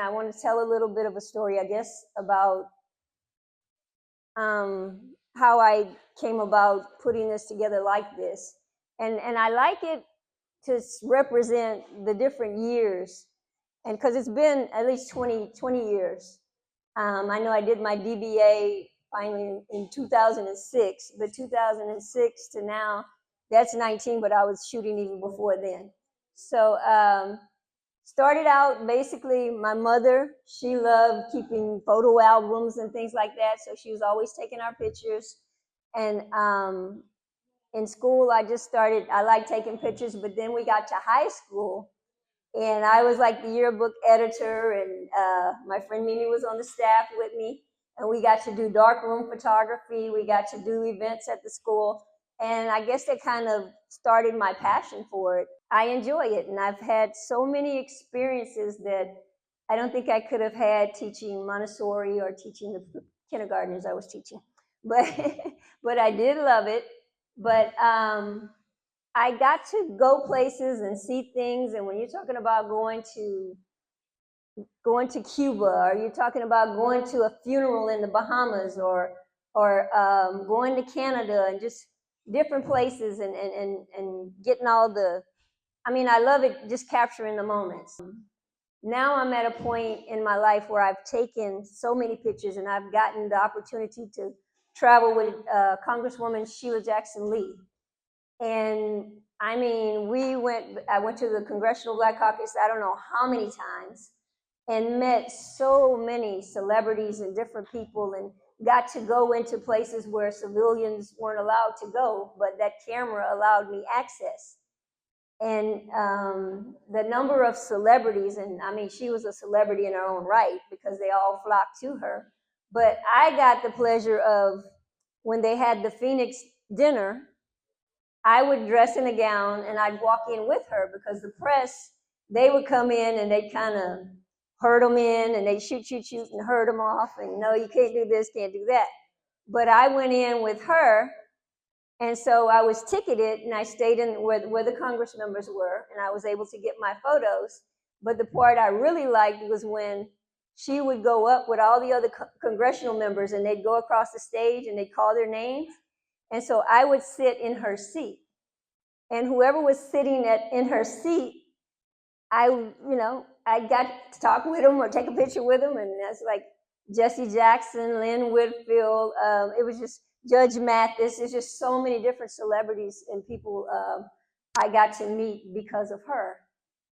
I want to tell a little bit of a story, I guess, about how I came about putting this together like this. And I like it to represent the different years, and because it's been at least 20 years. I know I did my DBA finally in 2006, but 2006 to now, that's 19, but I was shooting even before then. So started out basically, my mother, she loved keeping photo albums and things like that, so she was always taking our pictures. And in school, I liked taking pictures, but then we got to high school, and I was like the yearbook editor, and my friend Mimi was on the staff with me, and we got to do darkroom photography. We got to do events at the school, and I guess that kind of started my passion for it. I enjoy it, and I've had so many experiences that I don't think I could have had teaching Montessori or teaching the kindergartners I was teaching, but but I did love it. But I got to go places and see things, and when you're talking about going to Cuba, or you're talking about going to a funeral in the Bahamas, or going to Canada, and just different places, and getting all the, I mean, I love it, just capturing the moments. Now I'm at a point in my life where I've taken so many pictures, and I've gotten the opportunity to travel with Congresswoman Sheila Jackson Lee. And I mean, I went to the Congressional Black Caucus, I don't know how many times, and met so many celebrities and different people, and got to go into places where civilians weren't allowed to go, but that camera allowed me access. And the number of celebrities, and I mean, she was a celebrity in her own right because they all flocked to her. But I got the pleasure of, when they had the Phoenix dinner, I would dress in a gown and I'd walk in with her, because the press, they would come in and they'd kind of herd them in, and they'd shoot, and herd them off, and no, you can't do this, can't do that. But I went in with her, and so I was ticketed, and I stayed in where the Congress members were, and I was able to get my photos. But the part I really liked was when she would go up with all the other congressional members, and they'd go across the stage and they'd call their names. And so I would sit in her seat, and whoever was sitting in her seat, I got to talk with them or take a picture with them. And that's like Jesse Jackson, Lynn Whitfield. It was just Judge Mathis. There's just so many different celebrities and people I got to meet because of her.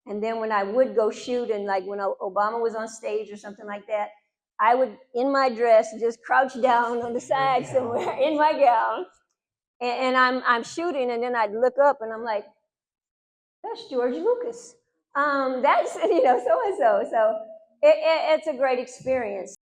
And then when I would go shoot, and like when Obama was on stage or something like that, I would, in my dress, just crouch down on the side somewhere in my gown, and I'm shooting, and then I'd look up, and I'm like, that's George Lucas. That's so and so. So it's a great experience.